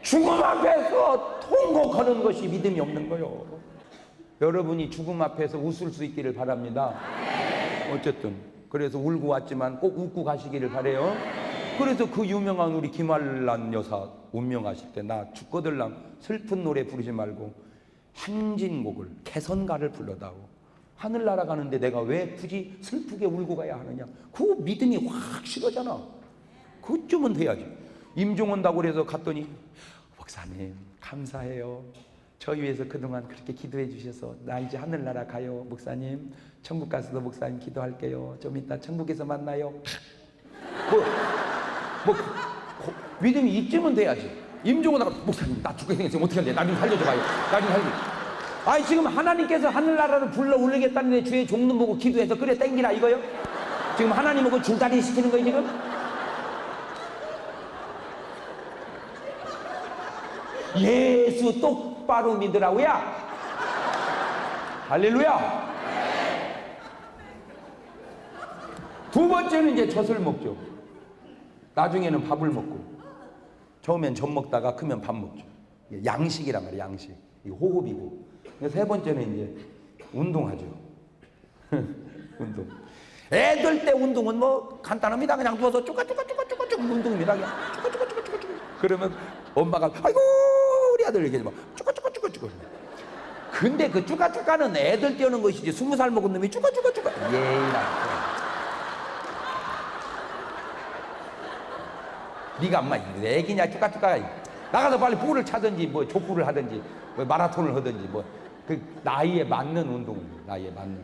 죽음 앞에서 통곡하는 것이 믿음이 없는 거요. 여러분이 죽음 앞에서 웃을 수 있기를 바랍니다. 어쨌든 그래서 울고 왔지만 꼭 웃고 가시기를 바래요. 그래서 그 유명한 우리 김알란 여사 운명하실 때 나 죽거들랑 슬픈 노래 부르지 말고 행진곡을 개선가를 불러다오. 하늘나라 가는데 내가 왜 굳이 슬프게 울고 가야 하느냐. 그 믿음이 확 실어잖아. 그쯤은 돼야지. 임종 온다고 그래서 갔더니 목사님 감사해요. 저 위해서 그동안 그렇게 기도해 주셔서 나 이제 하늘나라 가요 목사님, 천국 가서도 목사님 기도할게요, 좀 이따 천국에서 만나요. 믿음이 이쯤은 돼야지. 임종원 나가 목사님 나 죽게 생겼어요 어떻게 할래, 나 좀 살려줘봐요, 나 좀 살려. 아니 지금 하나님께서 하늘나라를 불러 올리겠다는데 주의 종는 보고 기도해서 그래 땡기라 이거요? 지금 하나님은 그 줄다리 시키는 거예요 지금? 예수 똑바로 믿으라고요. 할렐루야. 두 번째는 이제 젖을 먹죠. 나중에는 밥을 먹고, 처음엔 젖 먹다가 크면 밥 먹죠. 양식이란 말이에요. 양식. 이거 호흡이고. 세 번째는 이제 운동하죠. 운동. 애들 때 운동은 뭐 간단합니다. 그냥 누워서 쭈까쭈까쭈까쭈까쭈 운동입니다. 그냥 쭈까쭈까쭈까쭈. 그러면 엄마가 아이고 우리 아들 이렇게 막 쭈까쭈까쭈까쭈. 근데 그 쭈까쭈까는 애들 뛰어는 것이지 20살 먹은 놈이 쭈까쭈까쭈까. 예이라. 네가 엄마 애기냐 쭈까쭈까. 나가서 빨리 볼을 차든지 뭐 족구를 하든지 뭐 마라톤을 하든지 뭐 그 나이에 맞는 운동입니다. 나이에 맞는.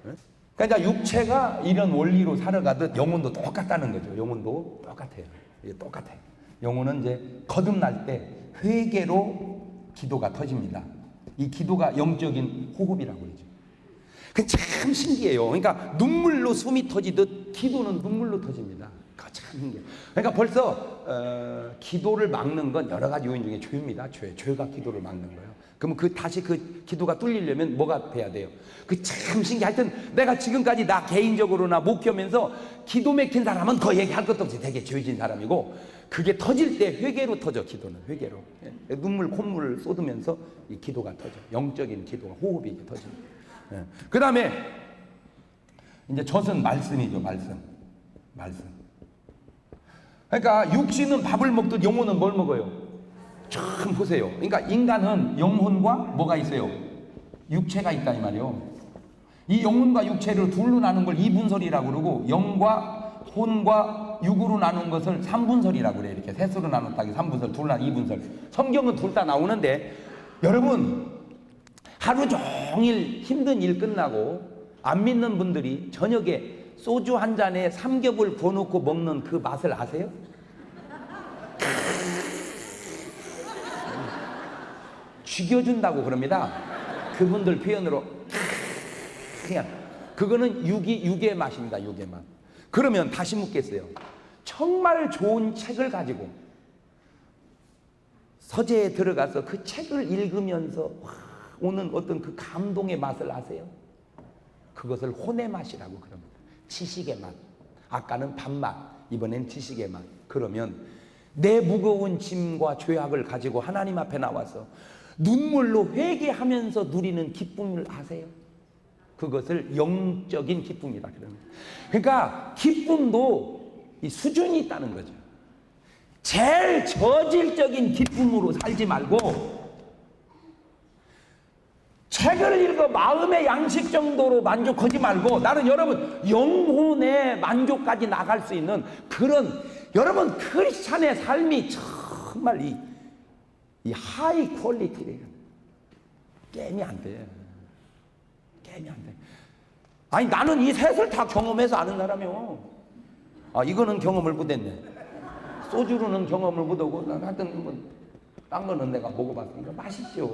응? 그러니까 육체가 이런 원리로 살아가듯 영혼도 똑같다는 거죠. 영혼도 똑같아요. 이게 똑같아요. 영혼은 이제 거듭날 때 회개로 기도가 터집니다. 이 기도가 영적인 호흡이라고 그러죠. 그 참 신기해요. 그러니까 눈물로 숨이 터지듯 기도는 눈물로 터집니다. 그거 참 신기해요. 그러니까 벌써 기도를 막는 건 여러 가지 요인 중에 죄입니다. 죄가 기도를 막는 거예요. 그러면 다시 그 기도가 뚫리려면 뭐가 돼야 돼요? 그 참 신기해. 하여튼 내가 지금까지 나 개인적으로나 목회하면서 기도 막힌 사람은 더 얘기할 것도 없이 되게 죄진 사람이고, 그게 터질 때 회개로 터져. 기도는 회개로. 눈물 콧물을 쏟으면서 이 기도가 터져. 영적인 기도가 호흡이 터집니다. 그 다음에 이제 젖은 말씀이죠. 말씀. 그러니까 육신은 밥을 먹듯 영혼은 뭘 먹어요? 참 보세요. 그러니까 인간은 영혼과 뭐가 있어요? 육체가 있다 이 말이요. 이 영혼과 육체를 둘로 나눈 걸 이분설이라고 그러고, 영과 혼과 육으로 나눈 것을 삼분설이라고 그래요. 이렇게 셋으로 나눴다기 삼분설, 둘 나누 이분설. 성경은 둘 다 나오는데, 여러분 하루 종일 힘든 일 끝나고 안 믿는 분들이 저녁에 소주 한 잔에 삼겹을 구워놓고 먹는 그 맛을 아세요? 죽여준다고 그럽니다. 그분들 표현으로 그냥 그거는 육의 맛입니다. 육의 맛. 그러면 다시 묻겠어요. 정말 좋은 책을 가지고 서재에 들어가서 그 책을 읽으면서 오는 어떤 그 감동의 맛을 아세요? 그것을 혼의 맛이라고 그럽니다. 지식의 맛. 아까는 밥맛, 이번엔 지식의 맛. 그러면 내 무거운 짐과 죄악을 가지고 하나님 앞에 나와서 눈물로 회개하면서 누리는 기쁨을 아세요? 그것을 영적인 기쁨이다 그럽니다. 그러니까 기쁨도 이 수준이 있다는 거죠. 제일 저질적인 기쁨으로 살지 말고, 책을 읽어 마음의 양식 정도로 만족하지 말고, 나는 여러분 영혼의 만족까지 나갈 수 있는 그런, 여러분 크리스찬의 삶이 정말 이 하이 퀄리티래요. 게임이 안 돼. 게임이 안 돼. 아니 나는 이 셋을 다 경험해서 아는 사람이요. 아 이거는 경험을 못했네. 소주로는 경험을 못하고, 하여튼 뭐 딴 거는 내가 먹어봤으니까 맛있죠.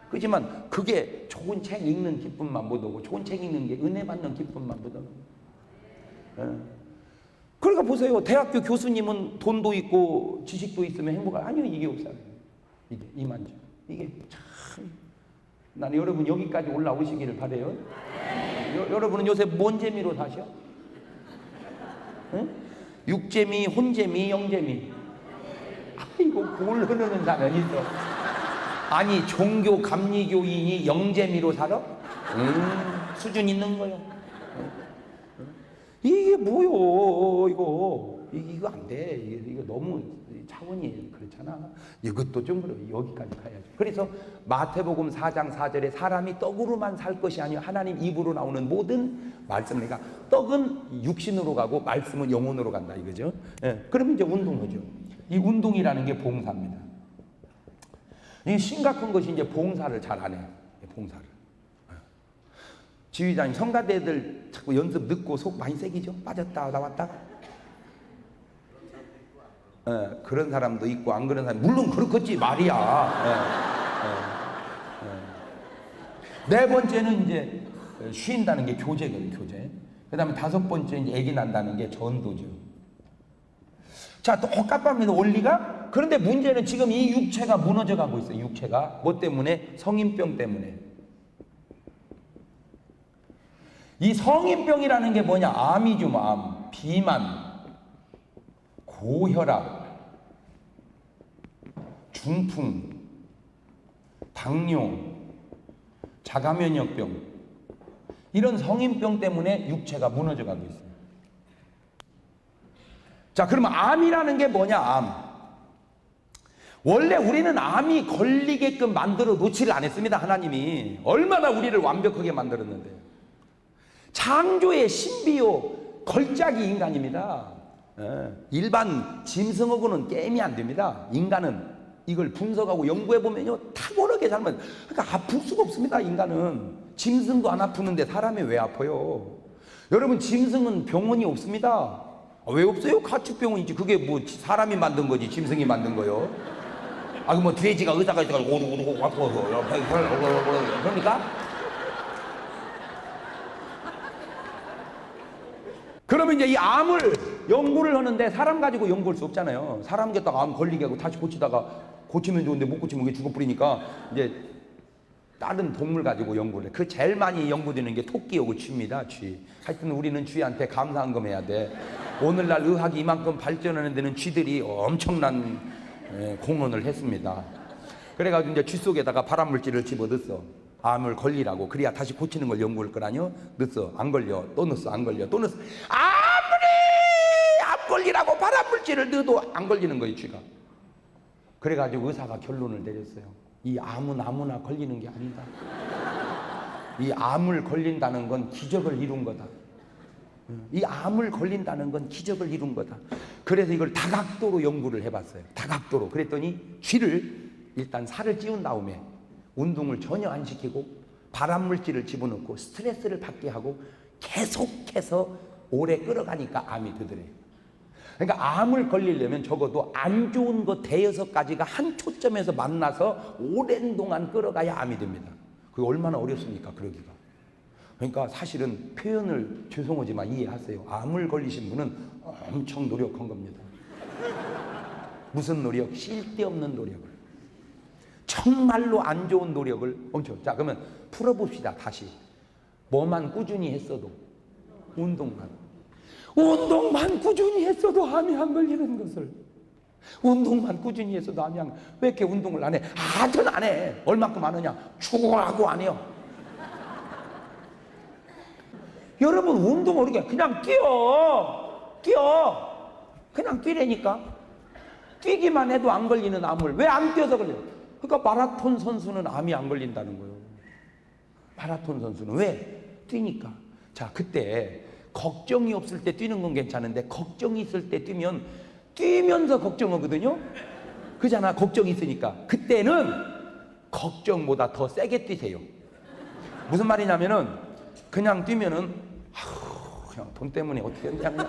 그렇지만 그게 좋은 책 읽는 기쁨만 못하고, 좋은 책 읽는 게 은혜 받는 기쁨만 못하고. 그러니까 보세요. 대학교 교수님은 돈도 있고 지식도 있으면 행복한, 아니요 이게 없어요. 이게 이만주. 이게 참, 나는 여러분 여기까지 올라오시기를 바래요. 여러분은 요새 뭔 재미로 사셔? 응? 육재미, 혼재미, 영재미. 아이고 뭘 흐르는 사람이 있어. 아니 종교 감리교인이 영재미로 살아? 수준 있는 거요. 이게 뭐요 이거 안 돼. 이거 너무 차원이 그렇잖아. 이것도 좀 그래. 여기까지 가야죠. 그래서 마태복음 4장 4절에 사람이 떡으로만 살 것이 아니요 하나님 입으로 나오는 모든 말씀. 그러니까 떡은 육신으로 가고 말씀은 영혼으로 간다 이거죠. 그러면 이제 운동하죠. 이 운동이라는 게 봉사입니다. 이 심각한 것이 이제 봉사를 잘 안 해요. 봉사를. 지휘자님, 성가대들 자꾸 연습 늦고 속 많이 새기죠? 빠졌다 나왔다. 그런 사람도 있고 안 그런 사람, 물론 그렇겠지 말이야. 네 번째는 이제 쉰다는 게 교제거든요, 교제. 그 다음에 다섯 번째 이제 애기 난다는 게 전도죠. 자, 똑같답니다, 원리가. 그런데 문제는 지금 이 육체가 무너져 가고 있어요. 육체가 뭐 때문에? 성인병 때문에. 이 성인병이라는 게 뭐냐? 암이죠, 암. 비만, 고혈압, 중풍, 당뇨, 자가면역병, 이런 성인병 때문에 육체가 무너져 가고 있어요. 자, 그러면 암이라는 게 뭐냐? 암. 원래 우리는 암이 걸리게끔 만들어 놓지를 않았습니다. 하나님이 얼마나 우리를 완벽하게 만들었는데. 창조의 신비요 걸작이 인간입니다. 일반 짐승하고는 게임이 안 됩니다. 인간은 이걸 분석하고 연구해보면요, 탁월하게 잘 맞아요. 그러니까 아플 수가 없습니다. 인간은 짐승도 안 아프는데 사람이 왜 아파요? 여러분, 짐승은 병원이 없습니다. 왜 없어요? 가축병원이지. 그게 뭐 사람이 만든 거지 짐승이 만든 거요? 아, 뭐 돼지가 의사가 있어가지고 오르고 아파서 그러니까. 그러면 이제 이 암을 연구를 하는데 사람 가지고 연구할 수 없잖아요. 사람 갖다가 암 걸리게 하고 다시 고치다가 고치면 좋은데 못 고치면 이게 죽어버리니까 이제 다른 동물 가지고 연구를 해. 그 제일 많이 연구되는 게 토끼하고 쥐입니다. 쥐. 하여튼 우리는 쥐한테 감사한 금 해야 돼. 오늘날 의학이 이만큼 발전하는 데는 쥐들이 엄청난 공헌을 했습니다. 그래가지고 이제 쥐 속에다가 발암물질을 집어넣었어. 암을 걸리라고. 그래야 다시 고치는 걸 연구할 거라뇨. 넣었어. 안 걸려. 또 넣었어. 안 걸려. 또 넣었어. 아무리 암 걸리라고 발암물질을 넣어도 안 걸리는 거예요, 쥐가. 그래가지고 의사가 결론을 내렸어요. 이 암은 아무나 걸리는 게 아니다. 이 암을 걸린다는 건 기적을 이룬 거다. 이 암을 걸린다는 건 기적을 이룬 거다. 그래서 이걸 다각도로 연구를 해봤어요. 다각도로. 그랬더니 쥐를 일단 살을 찌운 다음에 운동을 전혀 안 시키고 발암물질을 집어넣고 스트레스를 받게 하고 계속해서 오래 끌어가니까 암이 되더래요. 그러니까 암을 걸리려면 적어도 안 좋은 것 대여섯 가지가 한 초점에서 만나서 오랜 동안 끌어가야 암이 됩니다. 그게 얼마나 어렵습니까, 그러기가. 그러니까 사실은 표현을 죄송하지만 이해하세요. 암을 걸리신 분은 엄청 노력한 겁니다. 무슨 노력? 쓸데없는 노력을. 정말로 안 좋은 노력을 엄청. 자, 그러면 풀어봅시다. 다시. 뭐만 꾸준히 했어도, 운동만 꾸준히 했어도 암이 안 걸리는 것을. 운동만 꾸준히 했어도 암이 안. 왜 이렇게 운동을 안 해? 하여튼 안 해. 얼마큼 안 하냐? 죽으라고 안 해요. 여러분, 운동을 이렇게 그냥 뛰어. 그냥 뛰라니까. 뛰기만 해도 안 걸리는 암을 왜 안 뛰어서 걸려요? 그러니까 마라톤 선수는 암이 안 걸린다는 거예요. 마라톤 선수는 왜? 뛰니까. 자, 그때 걱정이 없을 때 뛰는 건 괜찮은데 걱정이 있을 때 뛰면 뛰면서 걱정하거든요. 그잖아, 걱정이 있으니까. 그때는 걱정보다 더 세게 뛰세요. 무슨 말이냐면은 그냥 뛰면은 그냥 돈 때문에 어떻게 그냥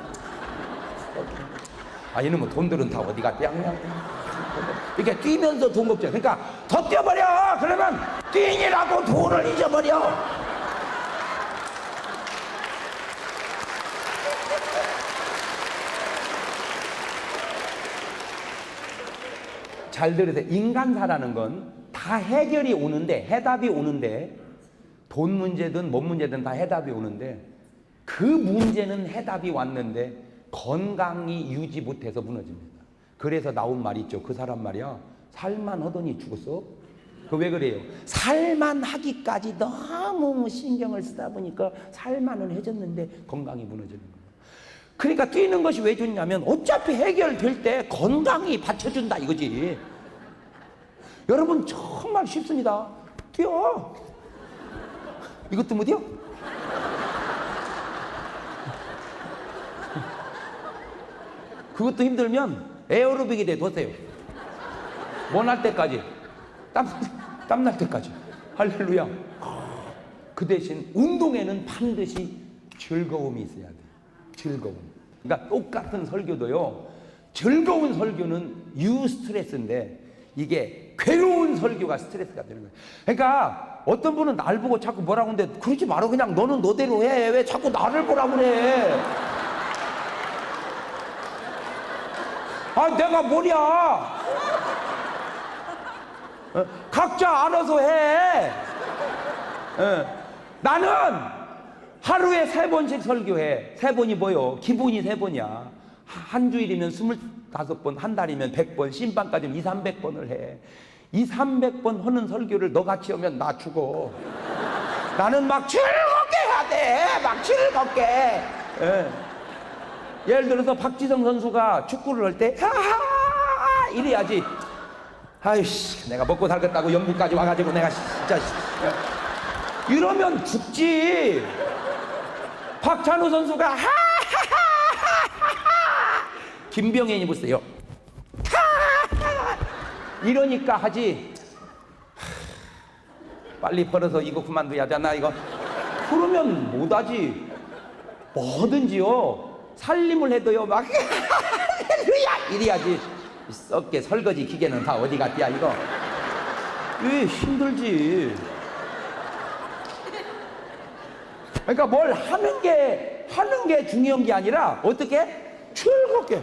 이놈의 돈들은 다 어디 갔대? 그냥 이렇게 뛰면서 돈 걱정. 그러니까 더 뛰어버려. 그러면 뛰니라고 돈을 잊어버려. 잘 들으세요. 인간사라는 건 다 해결이 오는데, 해답이 오는데, 돈 문제든 뭔 문제든 다 해답이 오는데, 그 문제는 해답이 왔는데 건강이 유지 못해서 무너집니다. 그래서 나온 말이 있죠. 그 사람 말이야, 살만 하더니 죽었어. 그 왜 그래요? 살만 하기까지 너무 신경을 쓰다 보니까 살만은 해졌는데 건강이 무너지는 거예요. 그러니까 뛰는 것이 왜 좋냐면 어차피 해결될 때 건강이 받쳐준다 이거지. 여러분, 정말 쉽습니다. 뛰어. 이것도 못 뛰어? 그것도 힘들면 에어로빅이 돼 뒀어요. 원할 때까지 땀날 때까지. 할렐루야. 그 대신 운동에는 반드시 즐거움이 있어야 돼. 즐거움. 그러니까 똑같은 설교도요, 즐거운 설교는 유스트레스인데 이게 괴로운 설교가 스트레스가 되는 거예요. 그러니까 어떤 분은 날 보고 자꾸 뭐라고 하는데, 그러지 마라, 그냥 너는 너대로 해. 왜 자꾸 나를 보라고 그래. 아, 내가 뭐냐. 각자 알아서 해. 나는 하루에 3번씩 설교해. 3번이 뭐요? 기본이 3번이야. 한 주일이면 25번, 한 달이면 100번, 신방까지는 200~300번을 해. 200~300번 하는 설교를 너같이 하면 나 죽어. 나는 막 즐겁게 해야 돼. 막 즐겁게. 예를 들어서 박지성 선수가 축구를 할 때 하하 이래야지. 아이씨, 내가 먹고 살겠다고 영국까지 와가지고 내가 진짜 이러면 죽지. 박찬호 선수가 하하하하, 김병현이 보세요, 하하하 이러니까 하지. 빨리 벌어서 이거 그만둬야지 나 이거. 그러면 못하지. 뭐든지요, 살림을 해도요 막 할렐루야 이래야지. 썩게 설거지 기계는 다 어디 갔디야 이거. 왜 힘들지. 그러니까 뭘 하는 게 중요한 게 아니라 어떻게 즐겁게